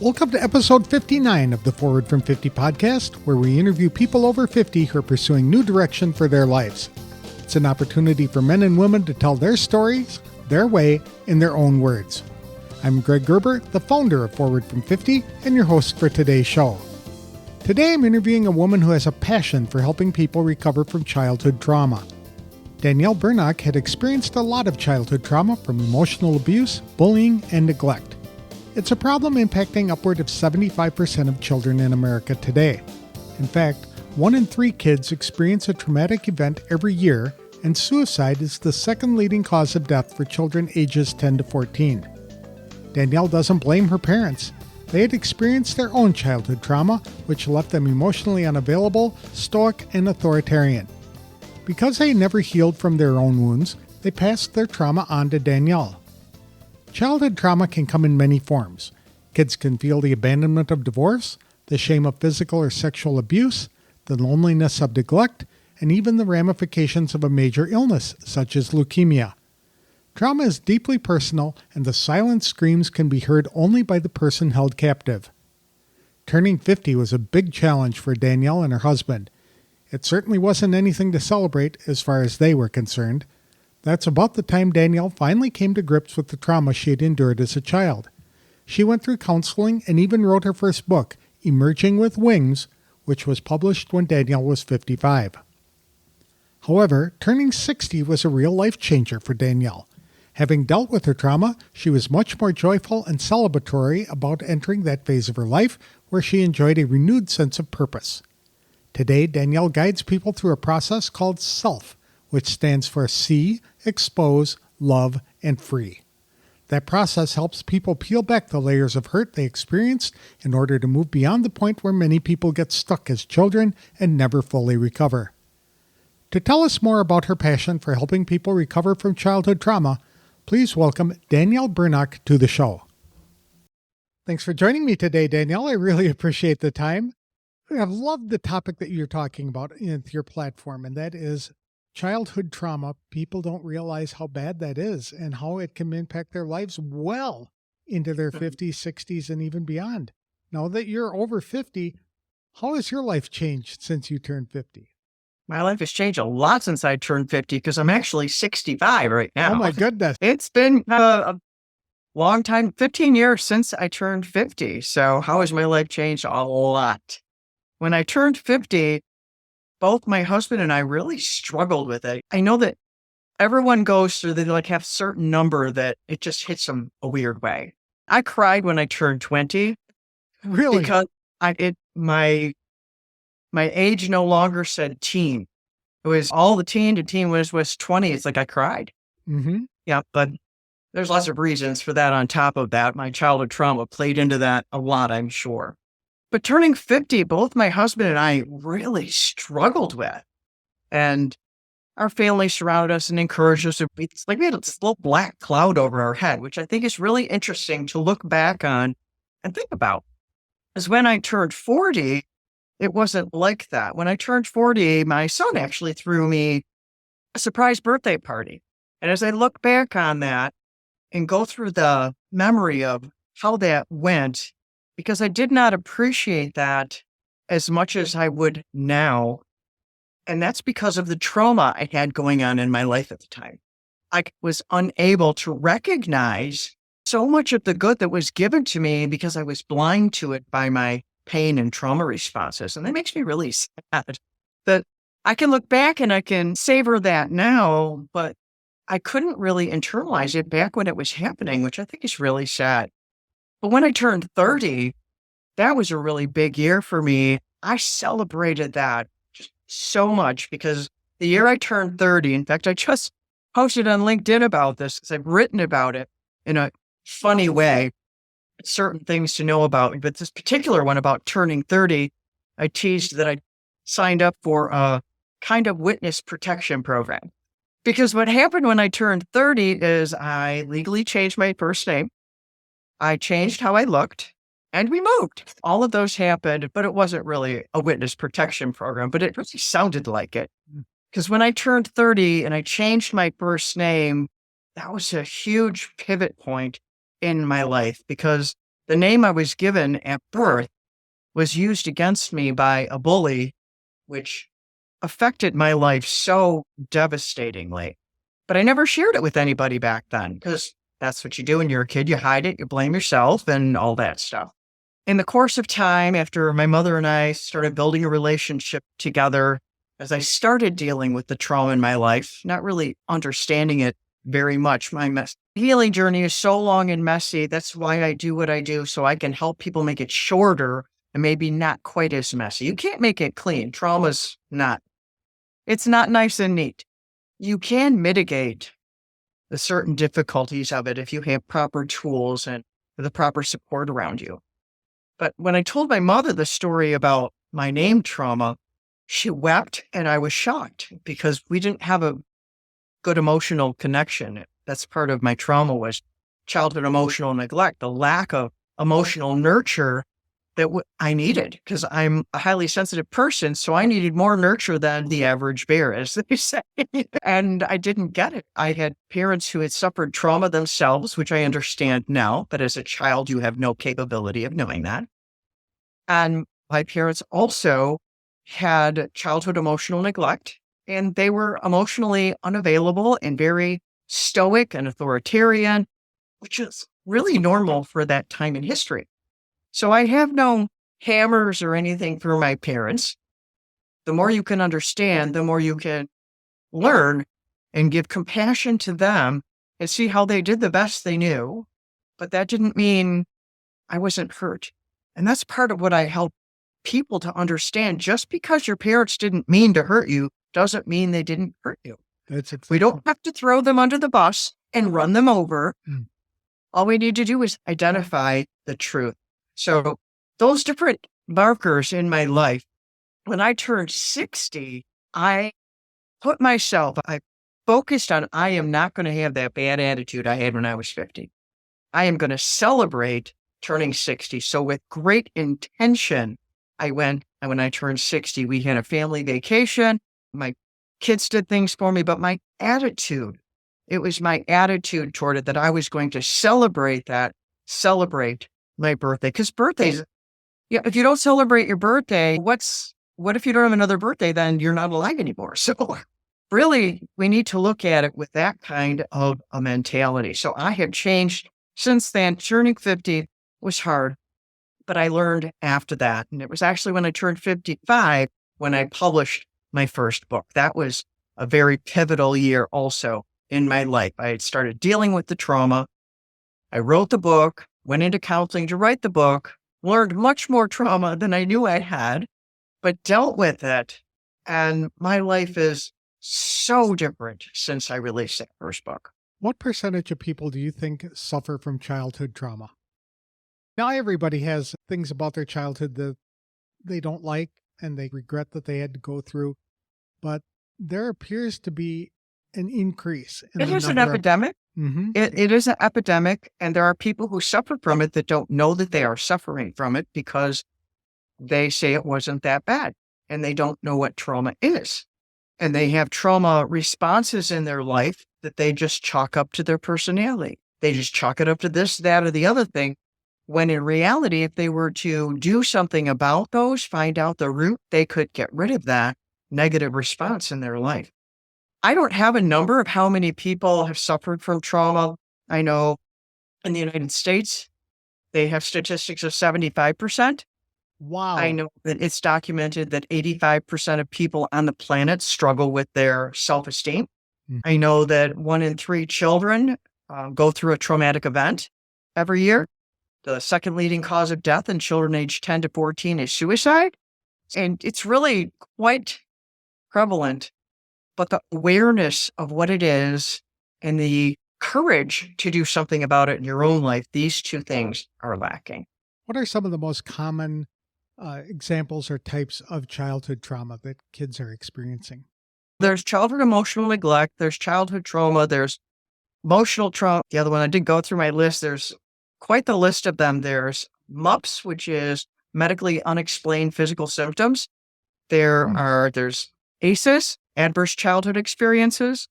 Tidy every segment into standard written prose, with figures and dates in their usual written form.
Welcome to episode 59 of the Forward from 50 podcast, where we interview people over 50 who are pursuing new direction for their lives. It's an opportunity for men and women to tell their stories, their way, in their own words. I'm Greg Gerber, the founder of Forward from 50, and your host for today's show. Today I'm interviewing a woman who has a passion for helping people recover from childhood trauma. Danielle Bernock had experienced a lot of childhood trauma from emotional abuse, bullying, and neglect. It's a problem impacting upward of 75% of children in America today. In fact, 1 in 3 kids experience a traumatic event every year, and suicide is the second leading cause of death for children ages 10 to 14. Danielle doesn't blame her parents. They had experienced their own childhood trauma, which left them emotionally unavailable, stoic, and authoritarian. Because they never healed from their own wounds, they passed their trauma on to Danielle. Childhood trauma can come in many forms. Kids can feel the abandonment of divorce, the shame of physical or sexual abuse, the loneliness of neglect, and even the ramifications of a major illness, such as leukemia. Trauma is deeply personal, and the silent screams can be heard only by the person held captive. Turning 50 was a big challenge for Danielle and her husband. It certainly wasn't anything to celebrate as far as they were concerned. That's about the time Danielle finally came to grips with the trauma she had endured as a child. She went through counseling and even wrote her first book, Emerging with Wings, which was published when Danielle was 55. However, turning 60 was a real life changer for Danielle. Having dealt with her trauma, she was much more joyful and celebratory about entering that phase of her life where she enjoyed a renewed sense of purpose. Today, Danielle guides people through a process called SELF, which stands for See, Expose, Love, and Free. That process helps people peel back the layers of hurt they experienced in order to move beyond the point where many people get stuck as children and never fully recover. To tell us more about her passion for helping people recover from childhood trauma, please welcome Danielle Bernock to the show. Thanks for joining me today, Danielle. I really appreciate the time. I've loved the topic that you're talking about in your platform, and that is childhood trauma. People don't realize how bad that is and how it can impact their lives well into their 50s, 60s, and even beyond. Now that you're over 50, how has your life changed since you turned 50? My life has changed a lot since I turned 50 because I'm actually 65 right now. Oh my goodness. It's been a long time, 15 years since I turned 50. So how has my life changed? A lot. When I turned 50, both my husband and I really struggled with it. I know that everyone goes through, they have a certain number that it just hits them a weird way. I cried when I turned 20. Really? Because my age no longer said teen. It was all the teen to teen was 20. It's like I cried. Mm-hmm. Yeah, but there's lots of reasons for that on top of that. My childhood trauma played into that a lot, I'm sure. But turning 50, both my husband and I really struggled with. And our family surrounded us and encouraged us. It's like we had this little black cloud over our head, which I think is really interesting to look back on and think about. Because when I turned 40, it wasn't like that. When I turned 40, my son actually threw me a surprise birthday party. And as I look back on that and go through the memory of how that went, because I did not appreciate that as much as I would now. And that's because of the trauma I had going on in my life at the time. I was unable to recognize so much of the good that was given to me because I was blind to it by my pain and trauma responses. And that makes me really sad that I can look back and I can savor that now, but I couldn't really internalize it back when it was happening, which I think is really sad. But when I turned 30, that was a really big year for me. I celebrated that just so much because the year I turned 30, in fact, I just posted on LinkedIn about this because I've written about it in a funny way. Certain things to know about, but this particular one about turning 30, I teased that I signed up for a kind of witness protection program. Because what happened when I turned 30 is I legally changed my first name. I changed how I looked and we moved. All of those happened, but it wasn't really a witness protection program, but it really sounded like it. Because when I turned 30 and I changed my first name, that was a huge pivot point in my life because The name I was given at birth was used against me by a bully, which affected my life so devastatingly. But I never shared it with anybody back then because that's what you do when you're a kid. You hide it, you blame yourself, and all that stuff. In the course of time, after my mother and I started building a relationship together, as I started dealing with the trauma in my life, not really understanding it very much, my healing journey is so long and messy. That's why I do what I do, so I can help people make it shorter and maybe not quite as messy. You can't make it clean. Trauma's not. It's not nice and neat. You can mitigate the certain difficulties of it if you have proper tools and the proper support around you. But when I told my mother the story about my name trauma, she wept and I was shocked because we didn't have a good emotional connection. That's part of my trauma was childhood emotional neglect, the lack of emotional nurture that I needed because I'm a highly sensitive person. So I needed more nurture than the average bear, as they say. And I didn't get it. I had parents who had suffered trauma themselves, which I understand now, but as a child, you have no capability of knowing that. And my parents also had childhood emotional neglect, and they were emotionally unavailable and very stoic and authoritarian, which is really normal for that time in history. So I have no hammers or anything for my parents. The more you can understand, the more you can learn and give compassion to them and see how they did the best they knew. But that didn't mean I wasn't hurt. And that's part of what I help people to understand. Just because your parents didn't mean to hurt you doesn't mean they didn't hurt you. We don't have to throw them under the bus and run them over. All we need to do is identify the truth. So those different markers in my life, when I turned 60, I focused on, I am not going to have that bad attitude I had when I was 50. I am going to celebrate turning 60. So with great intention, when I turned 60, we had a family vacation. My kids did things for me, but it was my attitude toward it that I was going to celebrate my birthday. Because birthdays, if you don't celebrate your birthday, what if you don't have another birthday? Then you're not alive anymore. So really, we need to look at it with that kind of a mentality. So I have changed since then. Turning 50 was hard, but I learned after that. And it was actually when I turned 55 when I published my first book. That was a very pivotal year also in my life. I had started dealing with the trauma. I wrote the book, went into counseling to write the book, learned much more trauma than I knew I had, but dealt with it. And my life is so different since I released that first book. What percentage of people do you think suffer from childhood trauma? Now, everybody has things about their childhood that they don't like and they regret that they had to go through, but there appears to be an increase in it is an epidemic. It is an epidemic, and there are people who suffer from it that don't know that they are suffering from it because they say it wasn't that bad, and they don't know what trauma is. And they have trauma responses in their life that they just chalk up to their personality. They just chalk it up to this, that, or the other thing, when in reality, if they were to do something about those, find out the root, they could get rid of that negative response in their life. I don't have a number of how many people have suffered from trauma. I know in the United States, they have statistics of 75%. Wow. I know that it's documented that 85% of people on the planet struggle with their self-esteem. I know that 1 in 3 children go through a traumatic event every year. The second leading cause of death in children aged 10 to 14 is suicide. And it's really quite prevalent. But the awareness of what it is and the courage to do something about it in your own life, these two things are lacking. What are some of the most common examples or types of childhood trauma that kids are experiencing? There's childhood emotional neglect. There's childhood trauma. There's emotional trauma. The other one, I did go through my list. There's quite the list of them. There's MUPS, which is medically unexplained physical symptoms. There's ACEs, adverse childhood experiences.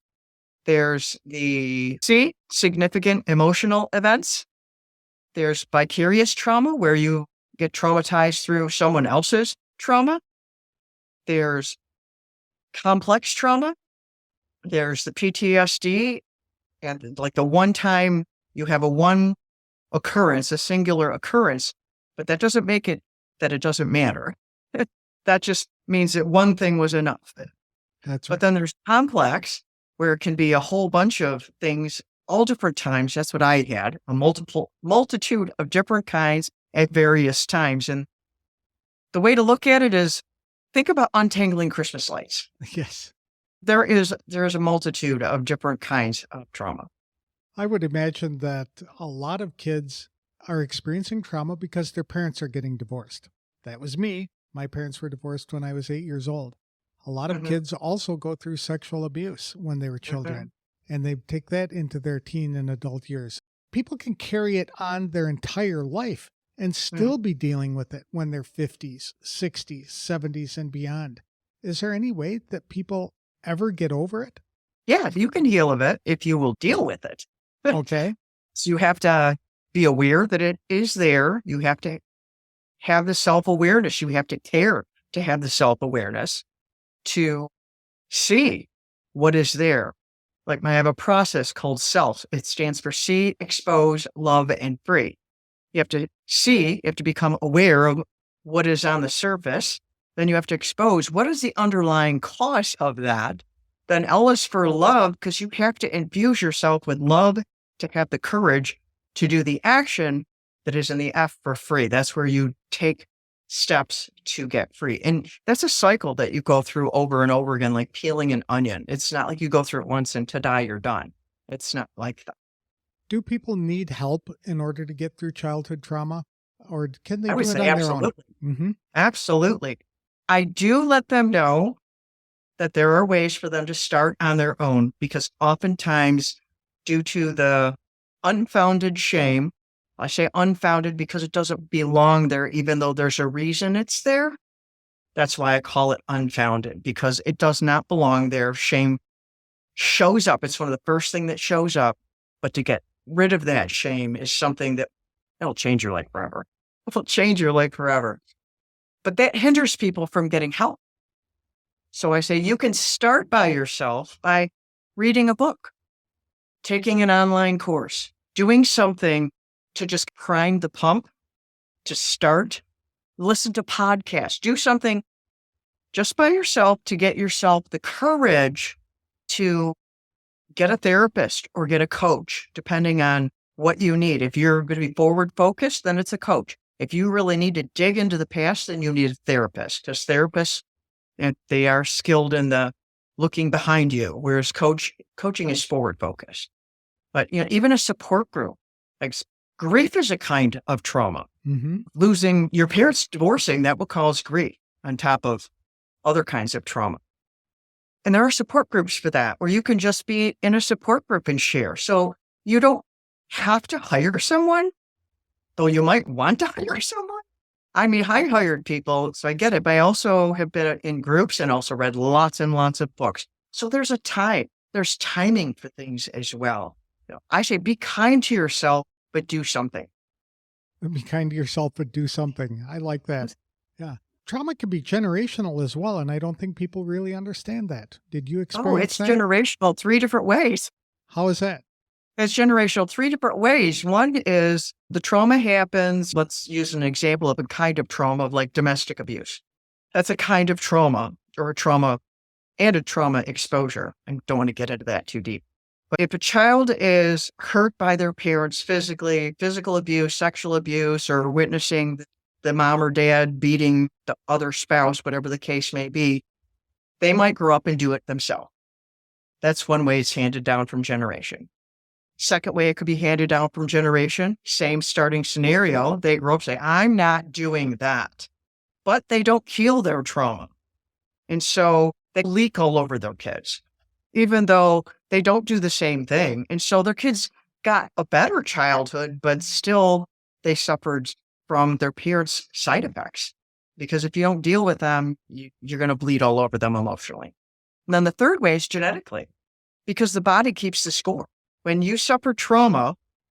There's the significant emotional events. There's vicarious trauma, where you get traumatized through someone else's trauma. There's complex trauma. There's the PTSD, and like the one time you have a one occurrence, a singular occurrence, but that doesn't make it that it doesn't matter. That just means that one thing was enough. That's But right. then there's complex, where it can be a whole bunch of things, all different times. That's what I had, a multitude of different kinds at various times. And the way to look at it is, think about untangling Christmas lights. Yes. There is a multitude of different kinds of trauma. I would imagine that a lot of kids are experiencing trauma because their parents are getting divorced. That was me. My parents were divorced when I was 8 years old. A lot of Mhm, kids also go through sexual abuse when they were mhm, children, and they take that into their teen and adult years. People can carry it on their entire life and mhm. still be dealing with it when they're 50s, 60s, 70s, and beyond. Is there any way that people ever get over it? Yeah, you can heal of it if you will deal with it. Okay. So you have to be aware that it is there. You have to have the self-awareness. You have to care to have the self-awareness to see what is there. Like, I have a process called SELF. It stands for see, expose, love, and free. You have to see, you have to become aware of what is on the surface. Then you have to expose what is the underlying cause of that. Then L is for love, because you have to infuse yourself with love to have the courage to do the action that is in the F for free. That's where you take steps to get free. And that's a cycle that you go through over and over again, like peeling an onion. It's not like you go through it once and ta-da, you're done. It's not like that. Do people need help in order to get through childhood trauma, or can they I would do it say on their own? absolutely. Hmm. Absolutely. I do let them know that there are ways for them to start on their own, because oftentimes, due to the unfounded shame, I say unfounded because it doesn't belong there, even though there's a reason it's there. That's why I call it unfounded, because it does not belong there. Shame shows up. It's one of the first thing that shows up. But to get rid of that shame is something that it'll change your life forever. It'll change your life forever. But that hinders people from getting help. So I say you can start by yourself by reading a book, taking an online course, doing something to just prime the pump to start, listen to podcasts, do something just by yourself to get yourself the courage to get a therapist or get a coach, depending on what you need. If you're going to be forward focused, then it's a coach. If you really need to dig into the past, then you need a therapist, because therapists, and they are skilled in the looking behind you, whereas coaching is forward focused. But even a support group, like grief is a kind of trauma. Hmm. Losing your parents, divorcing, that will cause grief on top of other kinds of trauma. And there are support groups for that, where you can just be in a support group and share. So you don't have to hire someone, though you might want to hire someone. I mean, I hired people, so I get it, but I also have been in groups and also read lots and lots of books. So there's there's timing for things as well. I say be kind to yourself, but do something. Be kind to yourself, but do something. I like that. Yeah. Trauma can be generational as well, and I don't think people really understand that. Did you Oh, experience it's that? generational 3 different ways. How is that? It's generational 3 different ways. One is the trauma happens. Let's use an example of a kind of trauma of like domestic abuse. That's a kind of trauma, or a trauma and a trauma exposure. I don't want to get into that too deep. But if a child is hurt by their parents physically, physical abuse, sexual abuse, or witnessing the mom or dad beating the other spouse, whatever the case may be, they might grow up and do it themselves. That's one way it's handed down from generation. Second way it could be handed down from generation, same starting scenario. They grow up and say, I'm not doing that. But they don't heal their trauma. And so they leak all over their kids, even though they don't do the same thing. And so their kids got a better childhood, but still they suffered from their parents' side effects. Because if you don't deal with them, you're going to bleed all over them emotionally. And then the third way is genetically, because the body keeps the score. When you suffer trauma,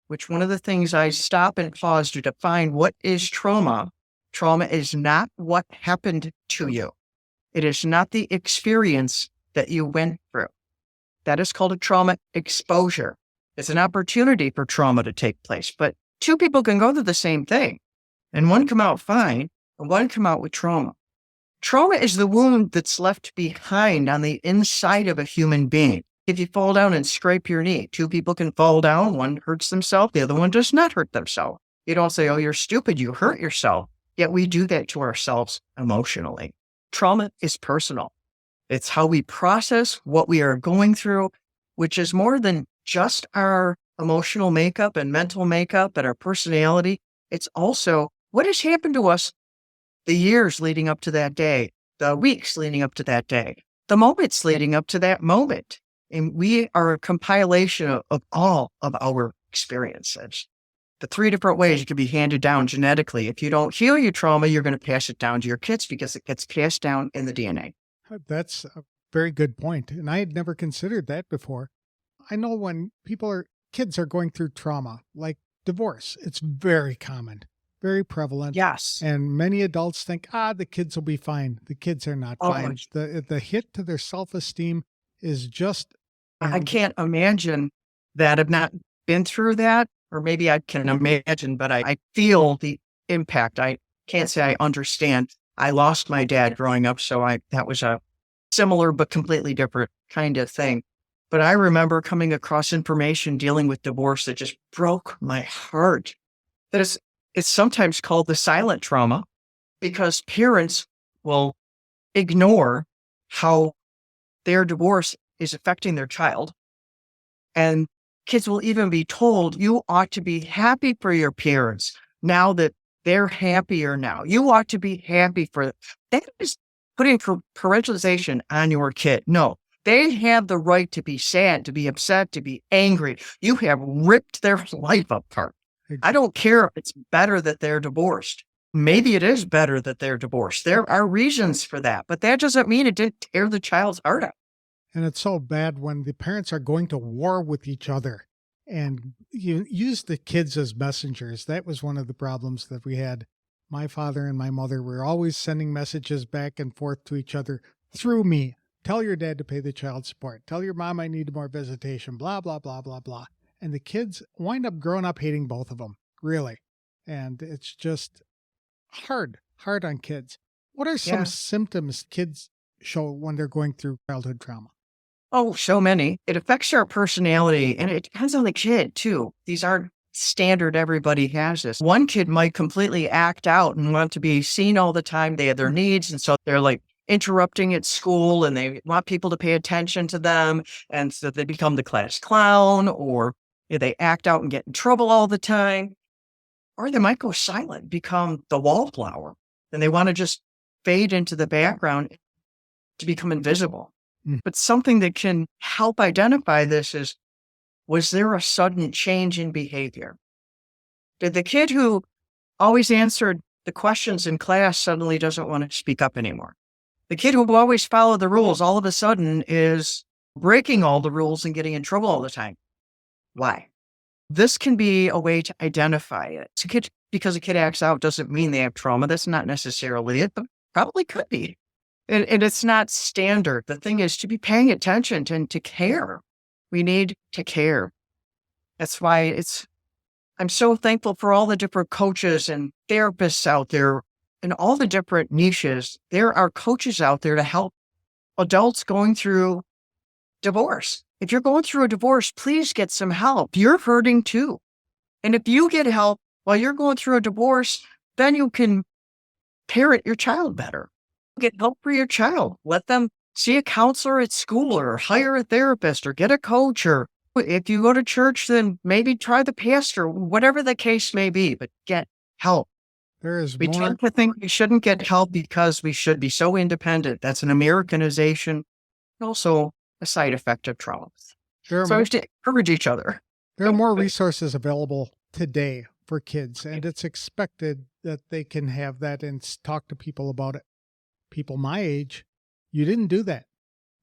which one of the things I stop and pause to define what is trauma. Trauma is not what happened to you. It is not the experience that you went through. That is called a trauma exposure. It's an opportunity for trauma to take place, but two people can go through the same thing and one come out fine and one come out with trauma. Trauma is the wound that's left behind on the inside of a human being. If you fall down and scrape your knee, two people can fall down, one hurts themselves, the other one does not hurt themselves. You don't say, oh, you're stupid, you hurt yourself. Yet we do that to ourselves emotionally. Trauma is personal. It's how we process what we are going through, which is more than just our emotional makeup and mental makeup and our personality. It's also what has happened to us the years leading up to that day, the weeks leading up to that day, the moments leading up to that moment. And we are a compilation of all of our experiences. The three different ways it can be handed down genetically. If you don't heal your trauma, you're going to pass it down to your kids because it gets passed down in the DNA. That's a very good point. And I had never considered that before. I know when kids are going through trauma, like divorce, it's very common, very prevalent. Yes. And many adults think, the kids will be fine. The kids are not fine. The hit to their self-esteem is just... I can't imagine that. I've not been through that, or maybe I can imagine, but I feel the impact. I can't say I understand. I lost my dad growing up, so that was a similar but completely different kind of thing. But I remember coming across information dealing with divorce that just broke my heart. That is, it's sometimes called the silent trauma because parents will ignore how their divorce is affecting their child. And kids will even be told, you ought to be happy for your parents now that they're happier now. You ought to be happy for it. That is putting parentalization on your kid. No, they have the right to be sad, to be upset, to be angry. You have ripped their life apart. I don't care if it's better that they're divorced. Maybe it is better that they're divorced. There are reasons for that, but that doesn't mean it didn't tear the child's heart out. And it's so bad when the parents are going to war with each other and you use the kids as messengers. That was one of the problems that we had. My father and my mother were always sending messages back and forth to each other through me. Tell your dad to pay the child support. Tell your mom I need more visitation, blah, blah, blah, blah, blah. And the kids wind up growing up hating both of them, really. And it's just hard on kids. What are some symptoms kids show when they're going through childhood trauma? Oh, so many. It affects our personality, and it depends on the kid, too. These aren't standard. Everybody has this. One kid might completely act out and want to be seen all the time. They have their needs, and so they're like interrupting at school, and they want people to pay attention to them, and so they become the class clown, or they act out and get in trouble all the time. Or they might go silent, become the wallflower, and they want to just fade into the background to become invisible. But something that can help identify this is, was there a sudden change in behavior? Did the kid who always answered the questions in class suddenly doesn't want to speak up anymore? The kid who always followed the rules all of a sudden is breaking all the rules and getting in trouble all the time. Why? This can be a way to identify it. Because a kid acts out doesn't mean they have trauma. That's not necessarily it, but probably could be. And it's not standard. The thing is to be paying attention and to care. We need to care. That's why I'm so thankful for all the different coaches and therapists out there and all the different niches. There are coaches out there to help adults going through divorce. If you're going through a divorce, please get some help. You're hurting too. And if you get help while you're going through a divorce, then you can parent your child better. Get help for your child. Let them see a counselor at school or hire a therapist or get a coach. Or if you go to church, then maybe try the pastor, whatever the case may be, but get help. We tend to think we shouldn't get help because we should be so independent. That's an Americanization, also a side effect of trauma. So we have to encourage each other. There are more resources available today for kids, and it's expected that they can have that and talk to people about it. People my age, you didn't do that.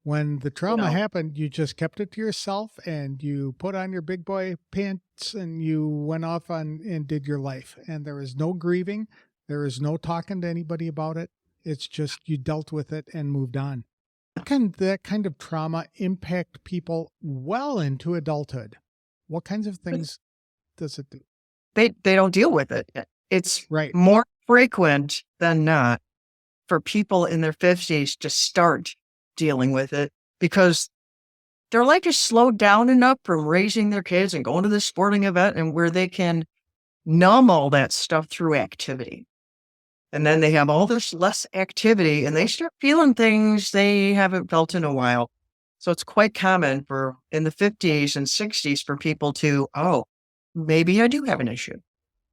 When the You trauma know, happened, you just kept it to yourself and you put on your big boy pants and you went off on and did your life. And there was no grieving. There is no talking to anybody about it. It's just you dealt with it and moved on. Can that kind of trauma impact people well into adulthood? What kinds of things does it do? they don't deal with it. It's Right. more frequent than not for people in their 50s to start dealing with it because they're like just slowed down enough from raising their kids and going to the sporting event and where they can numb all that stuff through activity. And then they have all this less activity and they start feeling things they haven't felt in a while. So it's quite common for in the 50s and 60s for people to, oh, maybe I do have an issue.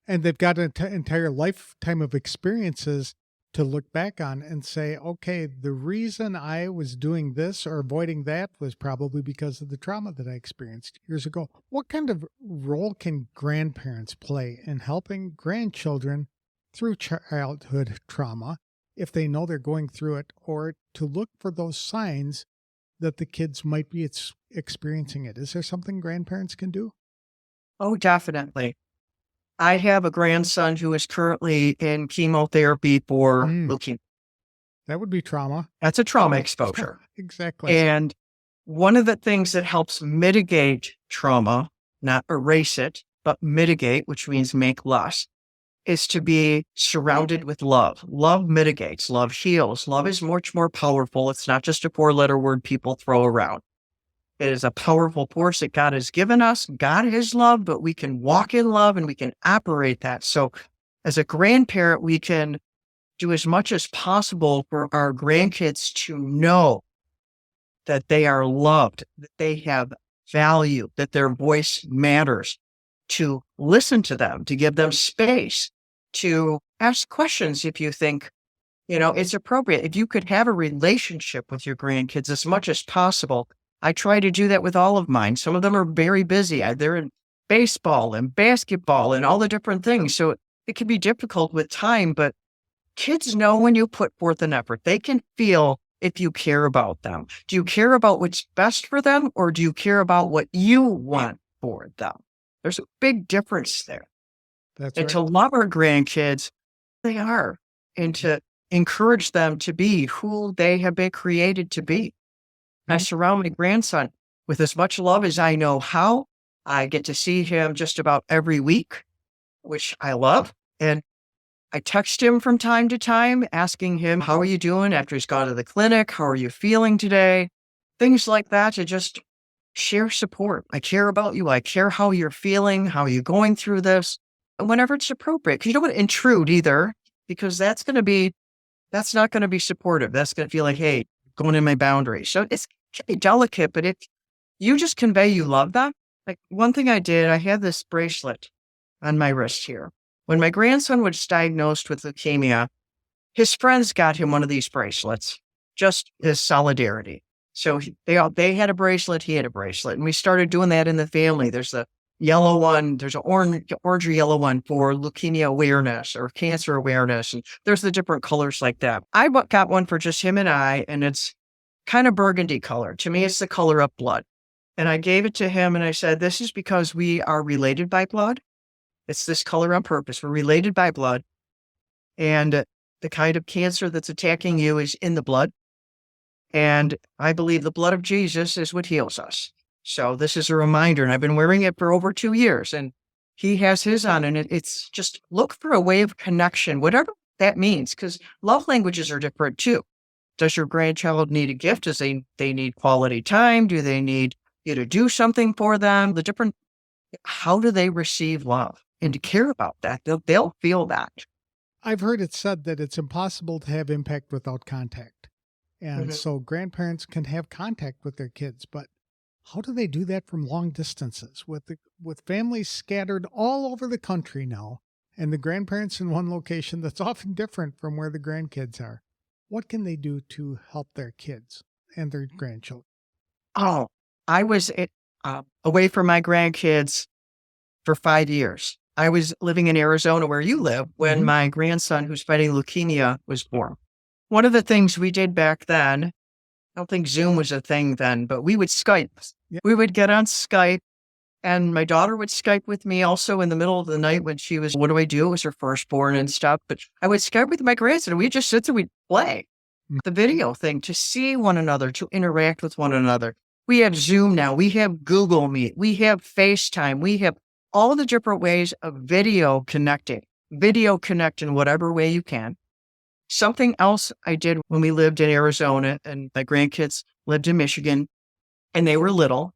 And they've got an entire lifetime of experiences to look back on and say, okay, the reason I was doing this or avoiding that was probably because of the trauma that I experienced years ago. What kind of role can grandparents play in helping grandchildren through childhood trauma if they know they're going through it, or to look for those signs that the kids might be experiencing it? Is there something grandparents can do? Oh, definitely. I have a grandson who is currently in chemotherapy for Mm, leukemia. that would be trauma. That's a trauma Yeah, exposure. exactly. And one of the things that helps mitigate trauma, not erase it, but mitigate, which means make less, is to be surrounded with love. Love mitigates, love heals. Love is much more powerful. It's not just a 4-letter word people throw around. It is a powerful force that God has given us. God is love, but we can walk in love and we can operate that. So as a grandparent, we can do as much as possible for our grandkids to know that they are loved, that they have value, that their voice matters, to listen to them, to give them space, to ask questions if you think, it's appropriate. If you could have a relationship with your grandkids as much as possible, I try to do that with all of mine. Some of them are very busy. They're in baseball and basketball and all the different things. So it can be difficult with time, but kids know when you put forth an effort. They can feel if you care about them. Do you care about what's best for them, or do you care about what you want for them? There's a big difference there. That's And right. to love our grandkids, they are, and to encourage them to be who they have been created to be. I Mhm. surround my grandson with as much love as I know how. I get to see him just about every week, which I love. And I text him from time to time, asking him, how are you doing after he's gone to the clinic? How are you feeling today? Things like that to just share support. I care about you. I care how you're feeling. How are you going through this? And whenever it's appropriate, because you don't want to intrude either, because that's not going to be supportive. That's going to feel like, hey, going in my boundaries. So it's can be delicate, but if you just convey you love them. Like one thing I did, I had this bracelet on my wrist here. When my grandson was diagnosed with leukemia, his friends got him one of these bracelets, just as solidarity. So they had a bracelet, he had a bracelet, and we started doing that in the family. There's a yellow one, there's an orange or yellow one for leukemia awareness or cancer awareness, and there's the different colors like that. Got one for just him and I, and it's kind of burgundy color. To me, it's the color of blood. And I gave it to him, and I said, "This is because we are related by blood. It's this color on purpose. We're related by blood, and the kind of cancer that's attacking you is in the blood. And I believe the blood of Jesus is what heals us. So this is a reminder, and I've been wearing it for over 2 years, and he has his on, and it's just look for a way of connection, whatever that means, because love languages are different too. Does your grandchild need a gift? Does they need quality time? Do they need you to do something for them? How do they receive love? And to care about that, they'll feel that. I've heard it said that it's impossible to have impact without contact. And Mhm. so grandparents can have contact with their kids, but how do they do that from long distances with families scattered all over the country now and the grandparents in one location that's often different from where the grandkids are? What can they do to help their kids and their grandchildren? Oh, I was away from my grandkids for 5 years. I was living in Arizona where you live when Hmm. my grandson who's fighting leukemia was born. One of the things we did back then, I don't think Zoom was a thing then, but we would Skype. Yeah. We would get on Skype, and my daughter would Skype with me also in the middle of the night when she was, what do I do? It was her firstborn and stuff. But I would Skype with my grandson, and we'd just sit there, we'd play the video thing to see one another, to interact with one another. We have Zoom now. We have Google Meet. We have FaceTime. We have all the different ways of video connecting. Video connect in whatever way you can. Something else I did when we lived in Arizona and my grandkids lived in Michigan and they were little.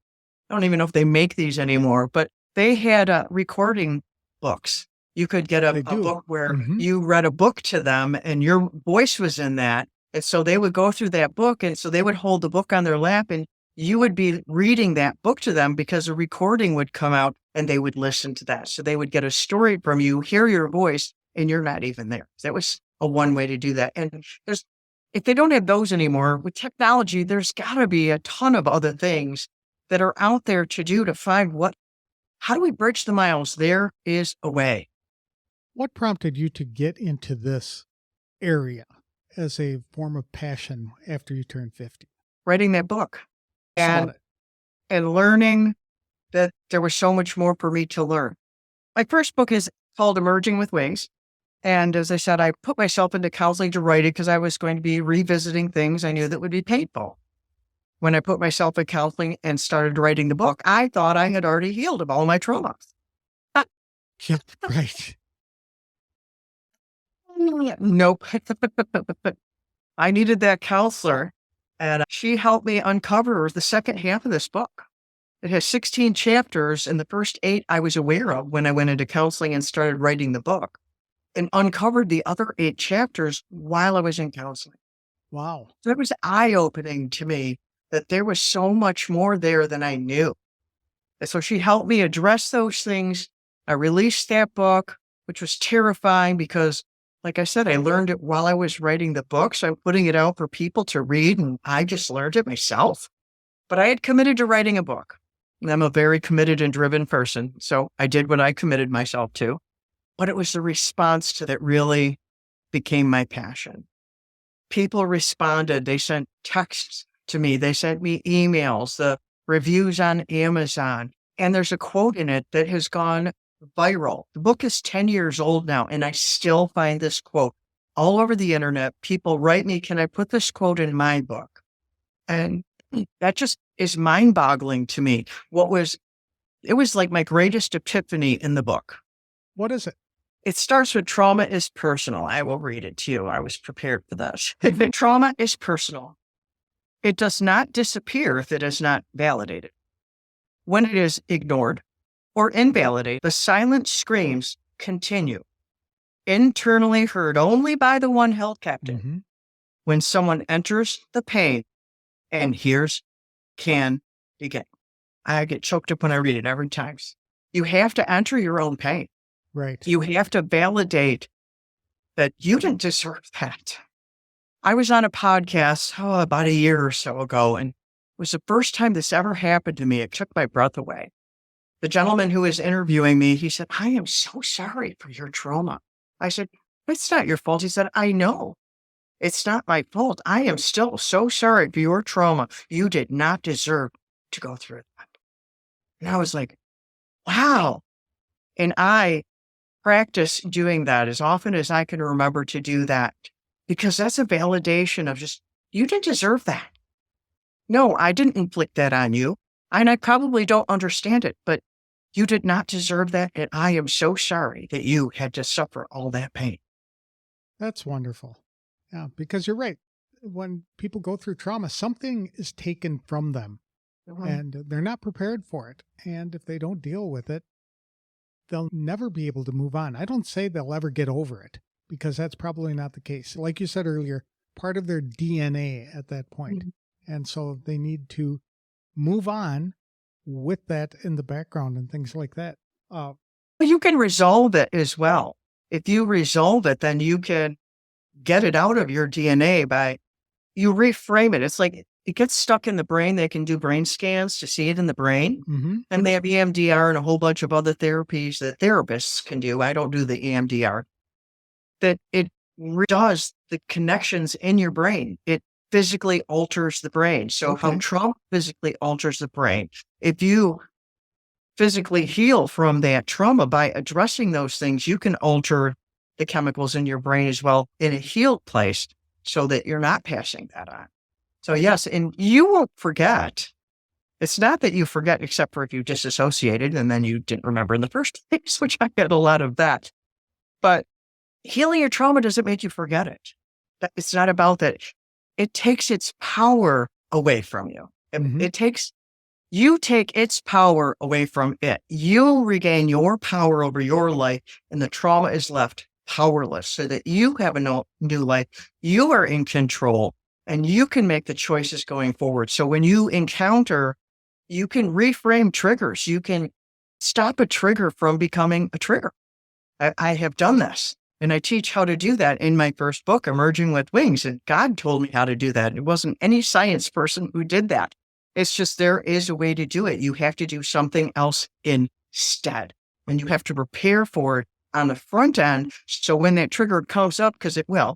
I don't even know if they make these anymore, but they had recording books. You could get a book where you read a book to them and your voice was in that. And so they would go through that book. And so they would hold the book on their lap and you would be reading that book to them because a recording would come out and they would listen to that. So they would get a story from you, hear your voice, and you're not even there. That was a one way to do that. And if they don't have those anymore, with technology, there's got to be a ton of other things that are out there to do to find how do we bridge the miles? There is a way. What prompted you to get into this area as a form of passion after you turned 50? Writing that book and learning that there was so much more for me to learn. My first book is called Emerging with Wings. And as I said, I put myself into counseling to write it because I was going to be revisiting things I knew that would be painful. When I put myself in counseling and started writing the book, I thought I had already healed of all my traumas. Yeah, right. Nope. I needed that counselor, and she helped me uncover the second half of this book. It has 16 chapters, and the first 8 I was aware of when I went into counseling and started writing the book, and uncovered the other 8 chapters while I was in counseling. Wow. So it was eye-opening to me that there was so much more there than I knew. And so she helped me address those things. I released that book, which was terrifying because, like I said, I learned it while I was writing the book. So I'm putting it out for people to read, and I just learned it myself. But I had committed to writing a book. And I'm a very committed and driven person. So I did what I committed myself to. But it was the response to that really became my passion. People responded. They sent texts to me. They sent me emails, the reviews on Amazon. And there's a quote in it that has gone viral. The book is 10 years old now, and I still find this quote all over the internet. People write me, can I put this quote in my book? And that just is mind-boggling to me. It was like my greatest epiphany in the book. What is it? It starts with trauma is personal. I will read it to you. I was prepared for this. Trauma is personal. It does not disappear if it is not validated. When it is ignored or invalidated, the silent screams continue, internally heard only by the one held captive. When someone enters the pain and hears can begin. I get choked up when I read it every time. You have to enter your own pain. Right. You have to validate that you didn't deserve that. I was on a podcast about a year or so ago, and it was the first time this ever happened to me. It took my breath away. The gentleman who was interviewing me, he said, I am so sorry for your trauma. I said, it's not your fault. He said, I know. It's not my fault. I am still so sorry for your trauma. You did not deserve to go through that. And I was like, wow. And I practice doing that as often as I can remember to do that, because that's a validation of just, you didn't deserve that. No, I didn't inflict that on you. And I probably don't understand it, but you did not deserve that. And I am so sorry that you had to suffer all that pain. That's wonderful. Yeah, because you're right. When people go through trauma, something is taken from them and they're not prepared for it. And if they don't deal with it, they'll never be able to move on. I don't say they'll ever get over it, because that's probably not the case. Like you said earlier, part of their DNA at that point. And so they need to move on with that in the background and things like that. You can resolve it as well. If you resolve it, then you can get it out of your DNA by, you reframe it. It's like it gets stuck in the brain. They can do brain scans to see it in the brain. And they have EMDR and a whole bunch of other therapies that therapists can do. I don't do the EMDR. That it does the connections in your brain. It physically alters the brain. So how Okay. trauma physically alters the brain. If you physically heal from that trauma by addressing those things, you can alter the chemicals in your brain as well in a healed place so that you're not passing that on. So yes, and you won't forget. It's not that you forget, except for if you disassociated and then you didn't remember in the first place, which I had a lot of that. But healing your trauma doesn't make you forget it. It's not about that. It takes its power away from you. Mhm. You take its power away from it. You'll regain your power over your life, and the trauma is left powerless so that you have a new life. You are in control and you can make the choices going forward. So when you encounter, you can reframe triggers. You can stop a trigger from becoming a trigger. I have done this, and I teach how to do that in my first book, Emerging with Wings. And God told me how to do that. It wasn't any science person who did that. It's just there is a way to do it. You have to do something else instead. And you have to prepare for it on the front end. So when that trigger comes up, because it will,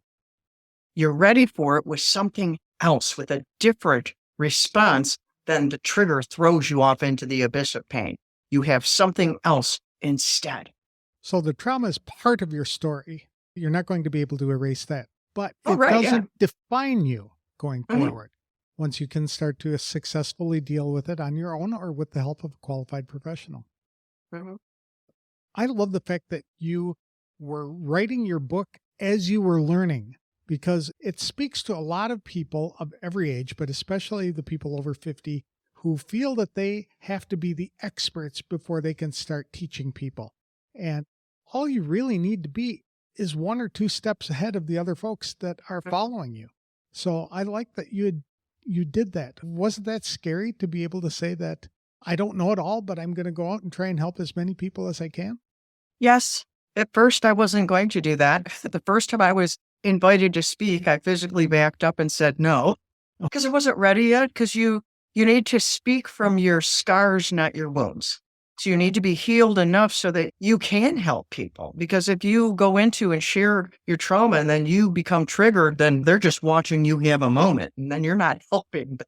you're ready for it with something else, with a different response than the trigger throws you off into the abyss of pain. You have something else instead. So the trauma is part of your story. You're not going to be able to erase that, but Oh, it right, yeah. doesn't define you going Mhm. forward. Once you can start to successfully deal with it on your own or with the help of a qualified professional. Mhm. I love the fact that you were writing your book as you were learning, because it speaks to a lot of people of every age, but especially the people over 50 who feel that they have to be the experts before they can start teaching people. And all you really need to be is one or two steps ahead of the other folks that are following you. So I like that you did that. Wasn't that scary to be able to say that I don't know it all, but I'm going to go out and try and help as many people as I can? Yes. At first, I wasn't going to do that. The first time I was invited to speak, I physically backed up and said no, because I wasn't ready yet. Because you need to speak from your scars, not your wounds. So you need to be healed enough so that you can help people. Because if you go into and share your trauma and then you become triggered, then they're just watching you have a moment and then you're not helping them.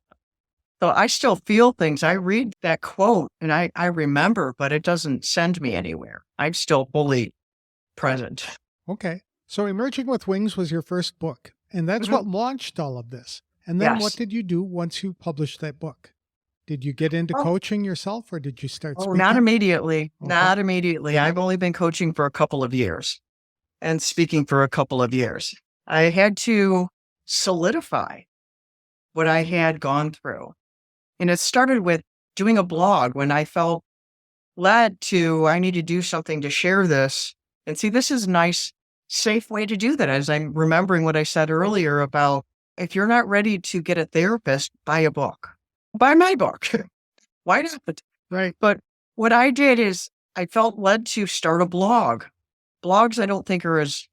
So I still feel things. I read that quote and I remember, but it doesn't send me anywhere. I'm still fully present. Okay. So Emerging with Wings was your first book, and that's Mhm. what launched all of this. And then what Yes. did you do once you published that book? Did you get into Oh, coaching yourself or did you start oh, not speaking? immediately. Okay. Not immediately. I've only been coaching for a couple of years and speaking for a couple of years. I had to solidify what I had gone through. And it started with doing a blog when I felt led to, I need to do something to share this. And see, this is a nice, safe way to do that. As I'm remembering what I said earlier about if you're not ready to get a therapist, buy a book. Buy my book. Why not? Right. But what I did is I felt led to start a blog. Blogs I don't think are as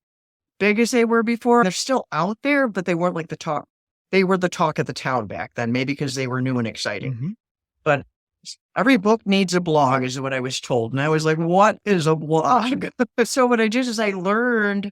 big as they were before. They're still out there, but they weren't like the talk. They were the talk of the town back then, maybe because they were new and exciting. Hmm. But every book needs a blog, is what I was told. And I was like, what is a blog? So what I did is I learned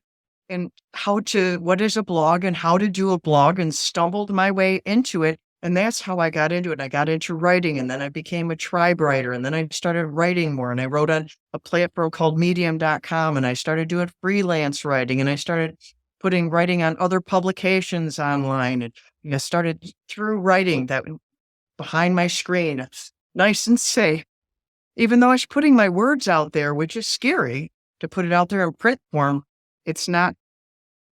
what is a blog and how to do a blog and stumbled my way into it. And that's how I got into it. I got into writing and then I became a tribe writer and then I started writing more and I wrote on a platform called medium.com and I started doing freelance writing and I started putting writing on other publications online and I started through writing that behind my screen, nice and safe, even though I was putting my words out there, which is scary to put it out there in print form. It's not,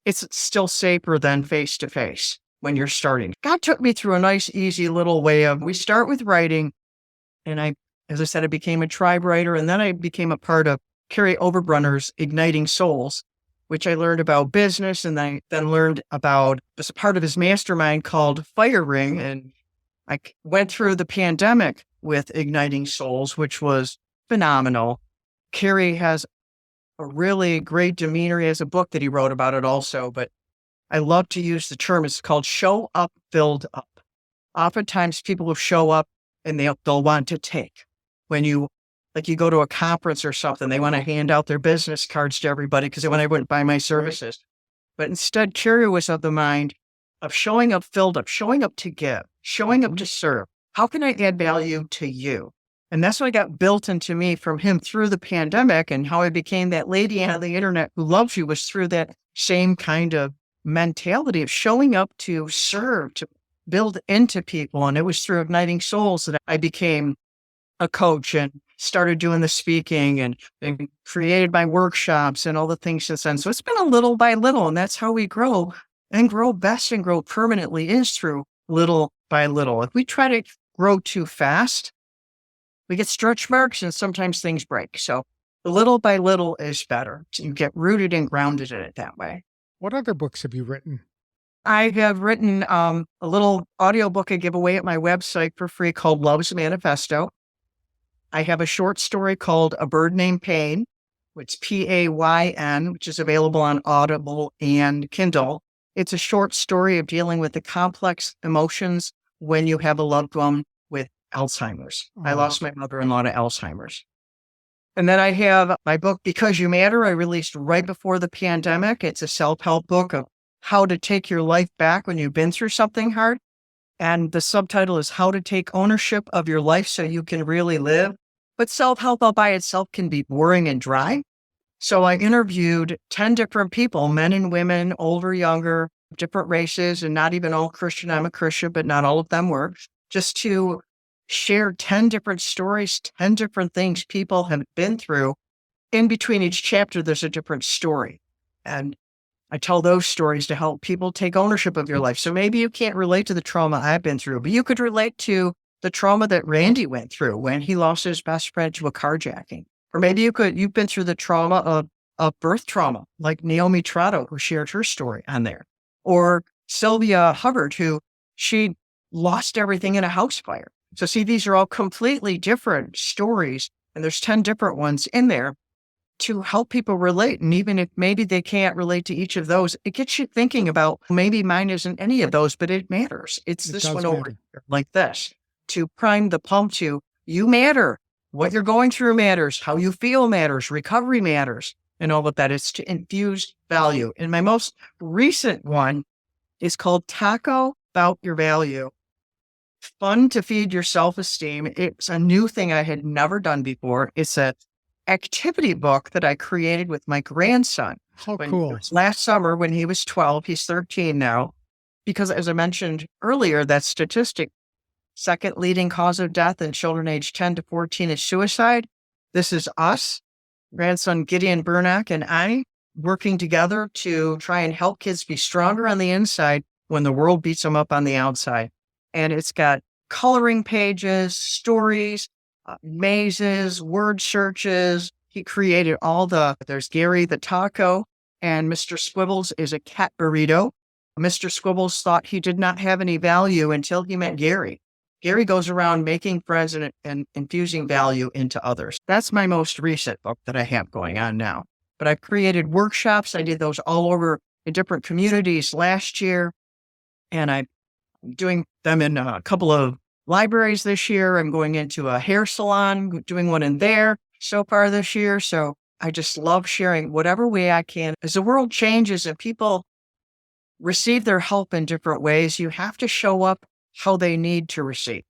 it's still safer than face to face when you're starting. God took me through a nice, easy little way of we start with writing. And as I said, I became a tribe writer and then I became a part of Carrie Overbrunner's Igniting Souls, which I learned about business. And I then learned about, as a part of his mastermind called Fire Ring. And I went through the pandemic with Igniting Souls, which was phenomenal. Carrie has a really great demeanor. He has a book that he wrote about it also, but I love to use the term. It's called show up, build up. Oftentimes people will show up and they'll want to take. When you go to a conference or something, they want to hand out their business cards to everybody because they want everyone to buy my services. But instead, Carrie was of the mind, of showing up filled up, showing up to give, showing up to serve. How can I add value to you? And that's what got built into me from him through the pandemic, and how I became that lady on the internet who loves you was through that same kind of mentality of showing up to serve, to build into people. And it was through Igniting Souls that I became a coach and started doing the speaking and created my workshops and all the things since then. So it's been a little by little, and that's how we grow and grow best and grow permanently, is through little by little. If we try to grow too fast, we get stretch marks and sometimes things break. So little by little is better. You get rooted and grounded in it that way. What other books have you written? I have written a little audiobook I give away at my website for free called Love's Manifesto. I have a short story called A Bird Named Pain, which is Payn, which is available on Audible and Kindle. It's a short story of dealing with the complex emotions when you have a loved one with Alzheimer's. I lost my mother-in-law to Alzheimer's. And then I have my book, Because You Matter, I released right before the pandemic. It's a self-help book of how to take your life back when you've been through something hard. And the subtitle is How to Take Ownership of Your Life So You Can Really Live. But self-help all by itself can be boring and dry. So I interviewed 10 different people, men and women, older, younger, different races, and not even all Christian. I'm a Christian, but not all of them were, just to share 10 different stories, 10 different things people have been through. In between each chapter, there's a different story. And I tell those stories to help people take ownership of your life. So maybe you can't relate to the trauma I've been through, but you could relate to the trauma that Randy went through when he lost his best friend to a carjacking. Or maybe you've been through the trauma of birth trauma, like Naomi Trotto, who shared her story on there. Or Sylvia Hubbard, she lost everything in a house fire. So see, these are all completely different stories, and there's 10 different ones in there to help people relate. And even if maybe they can't relate to each of those, it gets you thinking about, maybe mine isn't any of those, but it matters. It's this one over here, like this, to prime the pump to, you matter. What you're going through matters. How you feel matters. Recovery matters. And all of that is to infuse value. And my most recent one is called Taco About Your Value. Fun to feed your self-esteem. It's a new thing I had never done before. It's an activity book that I created with my grandson. How cool. Last summer when he was 12, he's 13 now. Because as I mentioned earlier, that statistic, second leading cause of death in children aged 10 to 14 is suicide. This is us, grandson Danielle Bernock and I, working together to try and help kids be stronger on the inside when the world beats them up on the outside. And it's got coloring pages, stories, mazes, word searches. He created there's Gary the taco, and Mr. Squibbles is a cat burrito. Mr. Squibbles thought he did not have any value until he met Gary. Gary goes around making friends and infusing value into others. That's my most recent book that I have going on now. But I've created workshops. I did those all over in different communities last year. And I'm doing them in a couple of libraries this year. I'm going into a hair salon, doing one in there so far this year. So I just love sharing whatever way I can. As the world changes and people receive their help in different ways, you have to show up how they need to receive.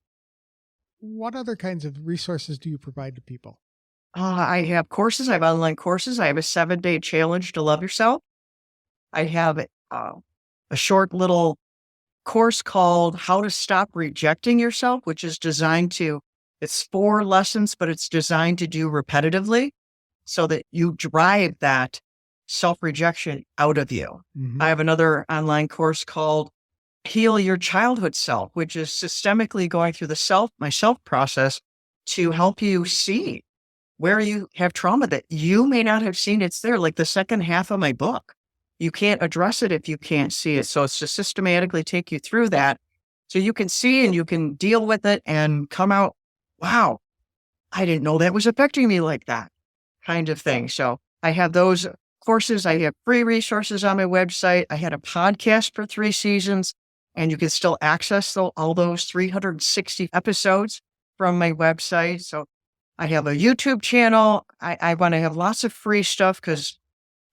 What other kinds of resources do you provide to people? I have courses. I have online courses. I have a 7-day challenge to love yourself. I have a short little course called How to Stop Rejecting Yourself, which is it's 4 lessons, but it's designed to do repetitively so that you drive that self-rejection out of you. Mm-hmm. I have another online course called Heal Your Childhood Self, which is systemically going through my self process to help you see where you have trauma that you may not have seen it's there. Like the second half of my book, you can't address it if you can't see it. So it's to systematically take you through that so you can see and you can deal with it and come out, wow, I didn't know that was affecting me like that kind of thing. So I have those courses. I have free resources on my website. I had a podcast for 3 seasons, and you can still access all those 360 episodes from my website. So I have a YouTube channel. I want to have lots of free stuff because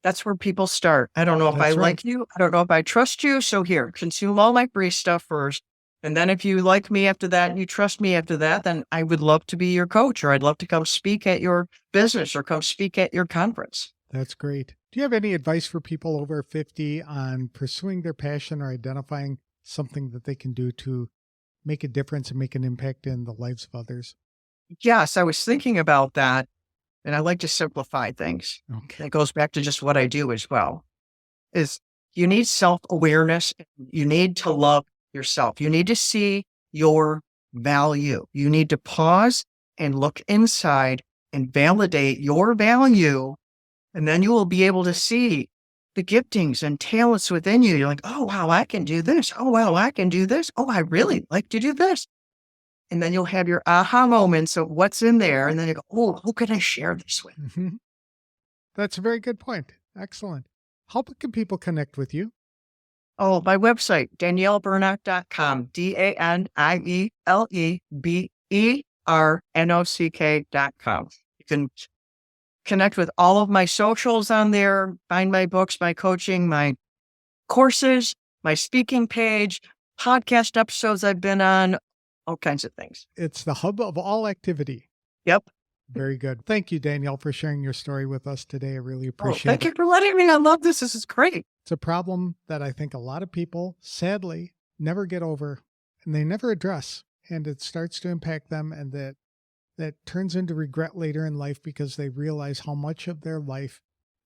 That's where people start. I don't know if I That's right. like you. I don't know if I trust you. So here, consume all my free stuff first. And then if you like me after that and you trust me after that, then I would love to be your coach, or I'd love to come speak at your business or come speak at your conference. That's great. Do you have any advice for people over 50 on pursuing their passion or identifying something that they can do to make a difference and make an impact in the lives of others? Yes, I was thinking about that. And I like to simplify things. Okay. That goes back to just what I do as well, is you need self-awareness. You need to love yourself. You need to see your value. You need to pause and look inside and validate your value. And then you will be able to see the giftings and talents within you. You're like, oh, wow, I can do this. Oh, wow, I can do this. Oh, I really like to do this. And then you'll have your aha moments of what's in there. And then you go, oh, who can I share this with? Mhm. That's a very good point. Excellent. How can people connect with you? Oh, my website, DanielleBernock.com, DanielleBernock.com. You can connect with all of my socials on there, find my books, my coaching, my courses, my speaking page, podcast episodes I've been on, all kinds of things. It's the hub of all activity. Yep. Very good. Thank you, Danielle, for sharing your story with us today. I really appreciate Thank it. you for letting me. I love this. This is great. It's a problem that I think a lot of people, sadly, never get over and they never address. And it starts to impact them, and that turns into regret later in life because they realize how much of their life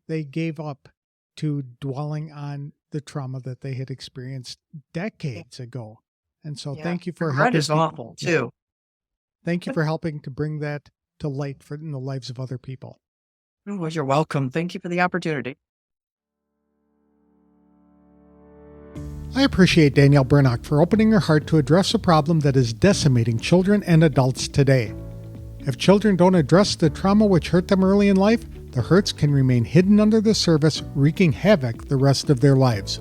they gave up to dwelling on the trauma that they had experienced decades ago. And so thank you for regret helping. is awful too. Thank you for helping to bring that to light in the lives of other people. Oh, you're welcome. Thank you for the opportunity. I appreciate Danielle Bernock for opening her heart to address a problem that is decimating children and adults today. If children don't address the trauma which hurt them early in life, the hurts can remain hidden under the surface, wreaking havoc the rest of their lives.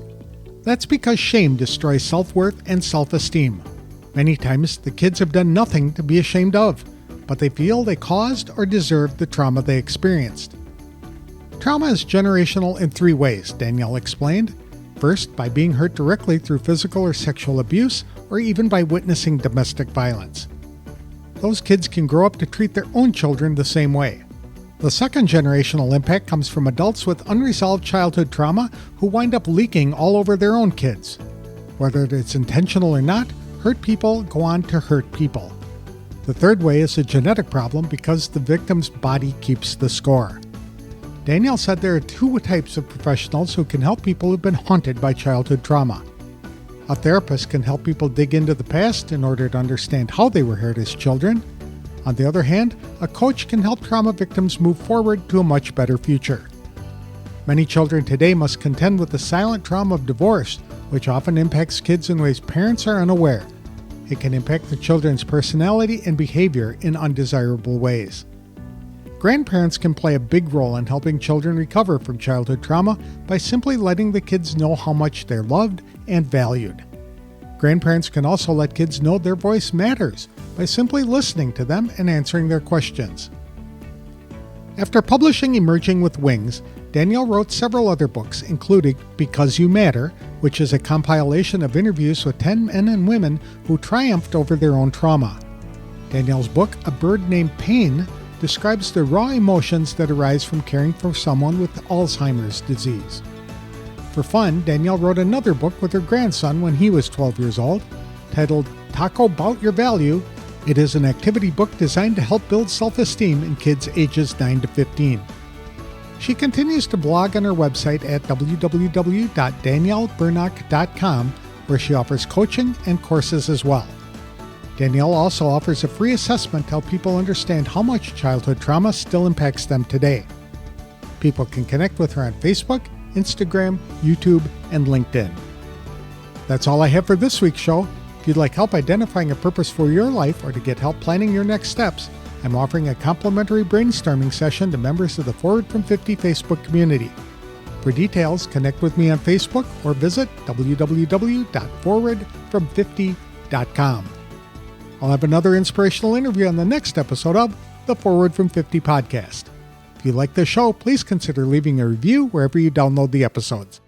That's because shame destroys self-worth and self-esteem. Many times, the kids have done nothing to be ashamed of, but they feel they caused or deserved the trauma they experienced. Trauma is generational in 3 ways, Danielle explained. First, by being hurt directly through physical or sexual abuse, or even by witnessing domestic violence. Those kids can grow up to treat their own children the same way. The second generational impact comes from adults with unresolved childhood trauma who wind up leaking all over their own kids. Whether it's intentional or not, hurt people go on to hurt people. The third way is a genetic problem because the victim's body keeps the score. Danielle said there are 2 types of professionals who can help people who've been haunted by childhood trauma. A therapist can help people dig into the past in order to understand how they were hurt as children. On the other hand, a coach can help trauma victims move forward to a much better future. Many children today must contend with the silent trauma of divorce, which often impacts kids in ways parents are unaware. It can impact the children's personality and behavior in undesirable ways. Grandparents can play a big role in helping children recover from childhood trauma by simply letting the kids know how much they're loved and valued. Grandparents can also let kids know their voice matters by simply listening to them and answering their questions. After publishing Emerging with Wings, Danielle wrote several other books, including Because You Matter, which is a compilation of interviews with 10 men and women who triumphed over their own trauma. Danielle's book, A Bird Named Pain, describes the raw emotions that arise from caring for someone with Alzheimer's disease. For fun, Danielle wrote another book with her grandson when he was 12 years old, titled Talk About Your Value. It is an activity book designed to help build self-esteem in kids ages 9 to 15. She continues to blog on her website at www.daniellebernock.com, where she offers coaching and courses as well. Danielle also offers a free assessment to help people understand how much childhood trauma still impacts them today. People can connect with her on Facebook, Instagram, YouTube, and LinkedIn. That's all I have for this week's show. If you'd like help identifying a purpose for your life or to get help planning your next steps, I'm offering a complimentary brainstorming session to members of the Forward from 50 Facebook community. For details, connect with me on Facebook or visit www.forwardfrom50.com. I'll have another inspirational interview on the next episode of the Forward from 50 podcast. If you like the show, please consider leaving a review wherever you download the episodes.